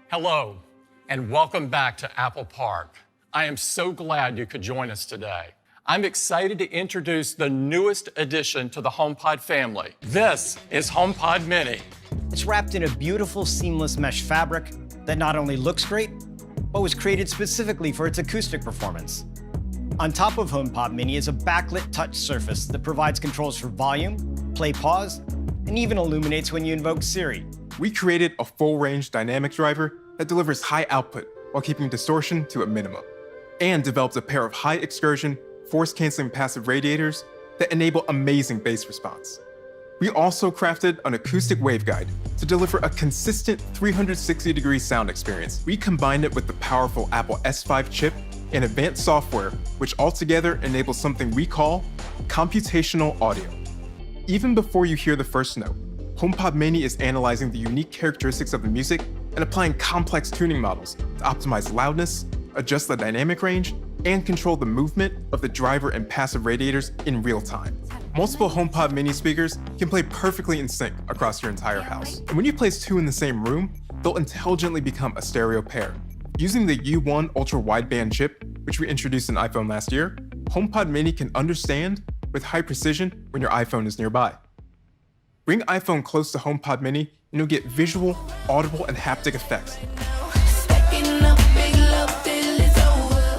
Hello, and welcome back to Apple Park. I am so glad you could join us today. I'm excited to introduce the newest addition to the HomePod family. This is HomePod Mini. It's wrapped in a beautiful seamless mesh fabric that not only looks great, but was created specifically for its acoustic performance. On top of HomePod Mini is a backlit touch surface that provides controls for volume, play, pause, and even illuminates when you invoke Siri. We created a full-range dynamic driver that delivers high output while keeping distortion to a minimum, and developed a pair of high excursion, force-canceling passive radiators that enable amazing bass response. We also crafted an acoustic waveguide to deliver a consistent 360-degree sound experience. We combined it with the powerful Apple S5 chip and advanced software, which altogether enables something we call computational audio. Even before you hear the first note, HomePod Mini is analyzing the unique characteristics of the music and applying complex tuning models to optimize loudness, adjust the dynamic range, and control the movement of the driver and passive radiators in real time. Multiple HomePod Mini speakers can play perfectly in sync across your entire house. And when you place two in the same room, they'll intelligently become a stereo pair. Using the U1 ultra-wideband chip, which we introduced in iPhone last year, HomePod Mini can understand with high precision when your iPhone is nearby. Bring iPhone close to HomePod Mini and you'll get visual, audible, and haptic effects.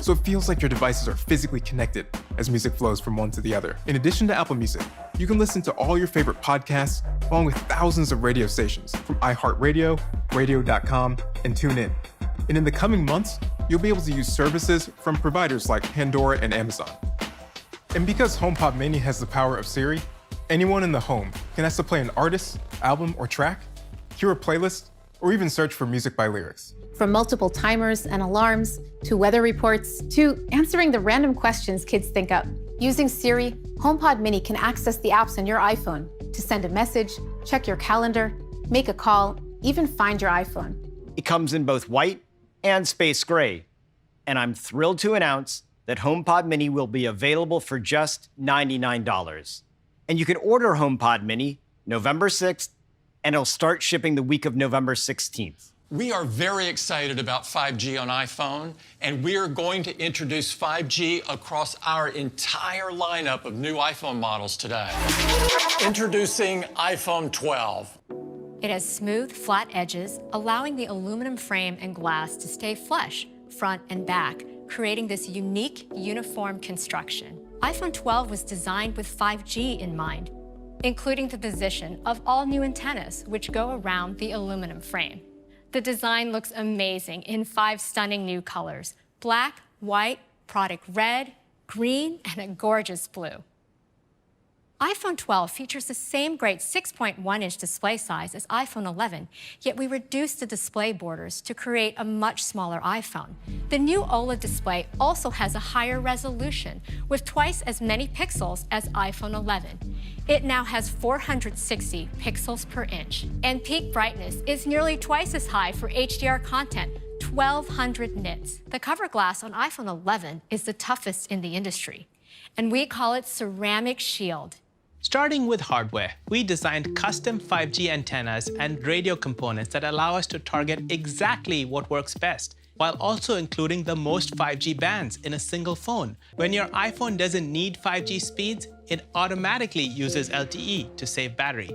So it feels like your devices are physically connected as music flows from one to the other. In addition to Apple Music, you can listen to all your favorite podcasts along with thousands of radio stations from iHeartRadio, Radio.com, and TuneIn. And in the coming months, you'll be able to use services from providers like Pandora and Amazon. And because HomePod Mini has the power of Siri, anyone in the home can ask to play an artist, album, or track, hear a playlist, or even search for music by lyrics. From multiple timers and alarms, to weather reports, to answering the random questions kids think up. Using Siri, HomePod Mini can access the apps on your iPhone to send a message, check your calendar, make a call, even find your iPhone. It comes in both white and space gray. And I'm thrilled to announce that HomePod Mini will be available for just $99. And you can order HomePod Mini November 6th, and it'll start shipping the week of November 16th. We are very excited about 5G on iPhone, and we are going to introduce 5G across our entire lineup of new iPhone models today. Introducing iPhone 12. It has smooth, flat edges, allowing the aluminum frame and glass to stay flush, front and back, creating this unique, uniform construction. iPhone 12 was designed with 5G in mind, including the position of all new antennas, which go around the aluminum frame. The design looks amazing in 5 stunning new colors: black, white, product red, green, and a gorgeous blue. iPhone 12 features the same great 6.1-inch display size as iPhone 11, yet we reduced the display borders to create a much smaller iPhone. The new OLED display also has a higher resolution, with twice as many pixels as iPhone 11. It now has 460 pixels per inch, and peak brightness is nearly twice as high for HDR content, 1,200 nits. The cover glass on iPhone 11 is the toughest in the industry, and we call it Ceramic Shield. Starting with hardware, we designed custom 5G antennas and radio components that allow us to target exactly what works best, while also including the most 5G bands in a single phone. When your iPhone doesn't need 5G speeds, it automatically uses LTE to save battery.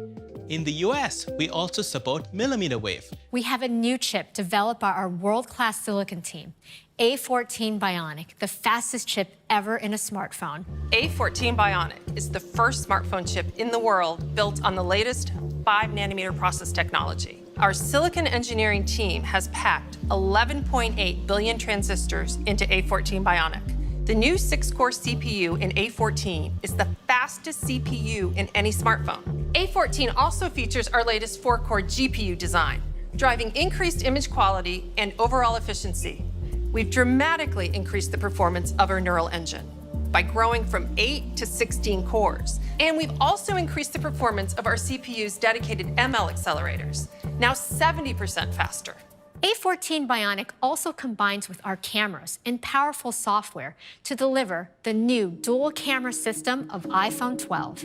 In the US, we also support millimeter wave. We have a new chip developed by our world-class silicon team, A14 Bionic, the fastest chip ever in a smartphone. A14 Bionic is the first smartphone chip in the world built on the latest 5-nanometer process technology. Our silicon engineering team has packed 11.8 billion transistors into A14 Bionic. The new 6-core CPU in A14 is the fastest CPU in any smartphone. A14 also features our latest 4-core GPU design, driving increased image quality and overall efficiency. We've dramatically increased the performance of our neural engine by growing from 8 to 16 cores. And we've also increased the performance of our CPU's dedicated ML accelerators, now 70% faster. A14 Bionic also combines with our cameras and powerful software to deliver the new dual camera system of iPhone 12.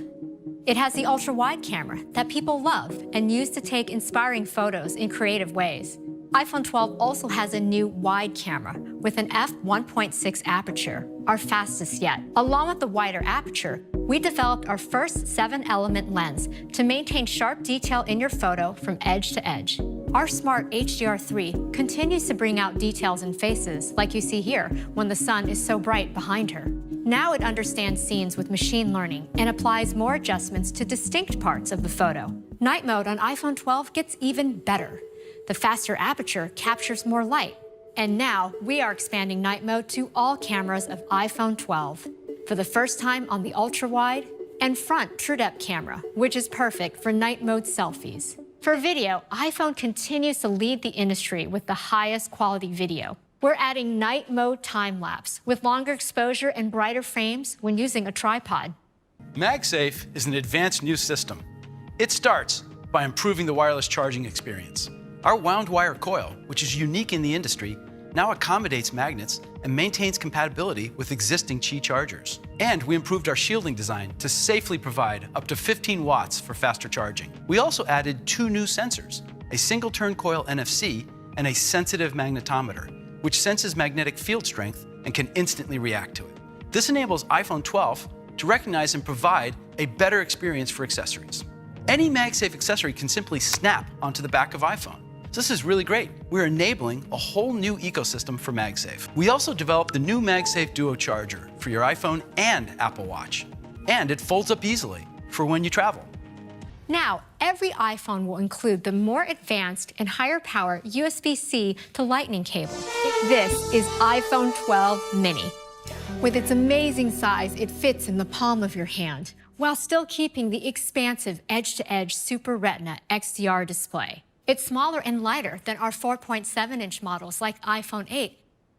It has the ultra-wide camera that people love and use to take inspiring photos in creative ways. iPhone 12 also has a new wide camera with an f1.6 aperture, our fastest yet. Along with the wider aperture, we developed our first 7-element lens to maintain sharp detail in your photo from edge to edge. Our smart HDR3 continues to bring out details in faces, like you see here, when the sun is so bright behind her. Now it understands scenes with machine learning and applies more adjustments to distinct parts of the photo. Night mode on iPhone 12 gets even better. The faster aperture captures more light. And now we are expanding night mode to all cameras of iPhone 12. For the first time on the ultra-wide and front true-depth camera, which is perfect for night mode selfies. For video, iPhone continues to lead the industry with the highest quality video. We're adding night mode time-lapse with longer exposure and brighter frames when using a tripod. MagSafe is an advanced new system. It starts by improving the wireless charging experience. Our wound wire coil, which is unique in the industry, now accommodates magnets and maintains compatibility with existing Qi chargers. And we improved our shielding design to safely provide up to 15 watts for faster charging. We also added 2 new sensors, a single-turn coil NFC and a sensitive magnetometer, which senses magnetic field strength and can instantly react to it. This enables iPhone 12 to recognize and provide a better experience for accessories. Any MagSafe accessory can simply snap onto the back of iPhone. So this is really great. We're enabling a whole new ecosystem for MagSafe. We also developed the new MagSafe Duo charger for your iPhone and Apple Watch. And it folds up easily for when you travel. Now, every iPhone will include the more advanced and higher power USB-C to Lightning cable. This is iPhone 12 mini. With its amazing size, it fits in the palm of your hand, while still keeping the expansive edge-to-edge Super Retina XDR display. It's smaller and lighter than our 4.7-inch models like iPhone 8,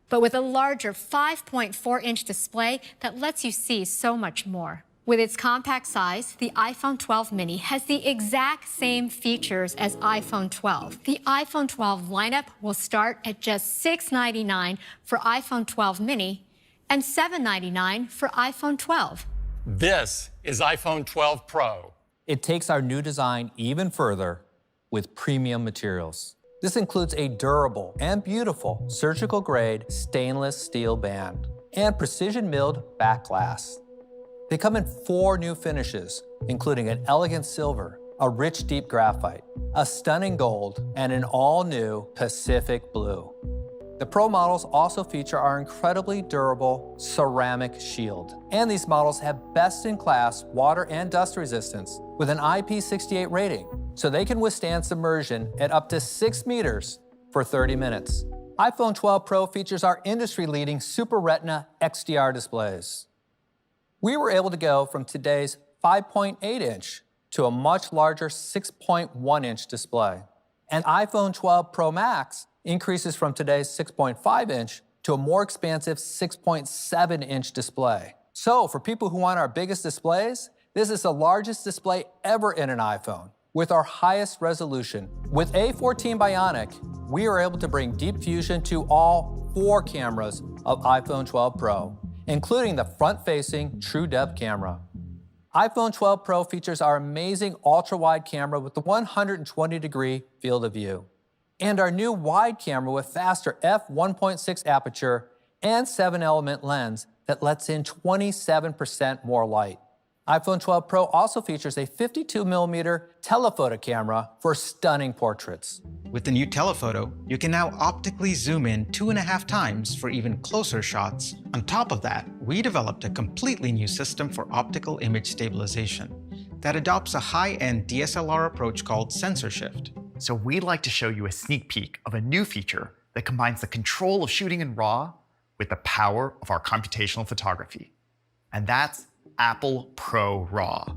but with a larger 5.4-inch display that lets you see so much more. With its compact size, the iPhone 12 mini has the exact same features as iPhone 12. The iPhone 12 lineup will start at just $699 for iPhone 12 mini and $799 for iPhone 12. This is iPhone 12 Pro. It takes our new design even further with premium materials. This includes a durable and beautiful surgical-grade stainless steel band and precision-milled back glass. They come in 4 new finishes, including an elegant silver, a rich deep graphite, a stunning gold, and an all-new Pacific blue. The Pro models also feature our incredibly durable ceramic shield. And these models have best-in-class water and dust resistance with an IP68 rating, so they can withstand submersion at up to 6 meters for 30 minutes. iPhone 12 Pro features our industry-leading Super Retina XDR displays. We were able to go from today's 5.8-inch to a much larger 6.1-inch display. And iPhone 12 Pro Max increases from today's 6.5-inch to a more expansive 6.7-inch display. So for people who want our biggest displays, this is the largest display ever in an iPhone, with our highest resolution. With A14 Bionic, we are able to bring deep fusion to all 4 cameras of iPhone 12 Pro, including the front-facing true depth camera. iPhone 12 Pro features our amazing ultra-wide camera with the 120-degree field of view, and our new wide camera with faster f1.6 aperture and 7-element lens that lets in 27% more light. iPhone 12 Pro also features a 52mm telephoto camera for stunning portraits. With the new telephoto, you can now optically zoom in 2.5 times for even closer shots. On top of that, we developed a completely new system for optical image stabilization that adopts a high-end DSLR approach called sensor shift. So we'd like to show you a sneak peek of a new feature that combines the control of shooting in RAW with the power of our computational photography. And that's Apple Pro RAW.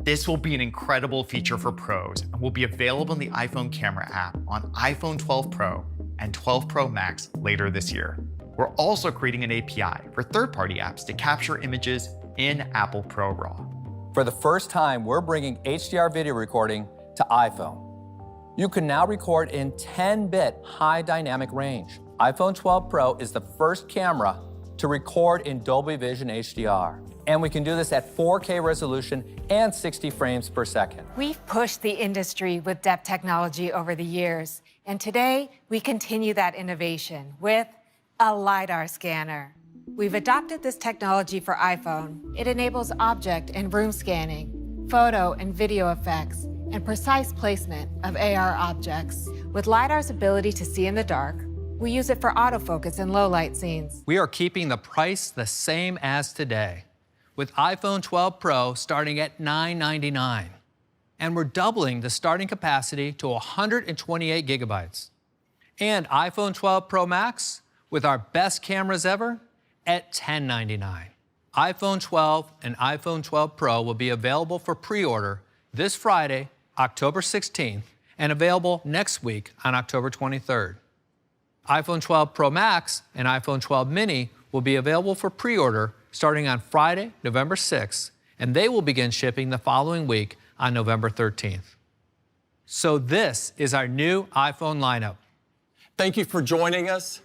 This will be an incredible feature for pros and will be available in the iPhone camera app on iPhone 12 Pro and 12 Pro Max later this year. We're also creating an API for third-party apps to capture images in Apple Pro RAW. For the first time, we're bringing HDR video recording to iPhone. You can now record in 10-bit high dynamic range. iPhone 12 Pro is the first camera to record in Dolby Vision HDR. And we can do this at 4K resolution and 60 frames per second. We've pushed the industry with depth technology over the years, and today we continue that innovation with a LiDAR scanner. We've adopted this technology for iPhone. It enables object and room scanning, photo and video effects, and precise placement of AR objects. With LiDAR's ability to see in the dark, we use it for autofocus in low-light scenes. We are keeping the price the same as today, with iPhone 12 Pro starting at $999. And we're doubling the starting capacity to 128 gigabytes. And iPhone 12 Pro Max, with our best cameras ever, at $1099. iPhone 12 and iPhone 12 Pro will be available for pre-order this Friday, October 16th, and available next week on October 23rd. iPhone 12 Pro Max and iPhone 12 Mini will be available for pre-order starting on Friday, November 6th, and they will begin shipping the following week on November 13th. So this is our new iPhone lineup. Thank you for joining us.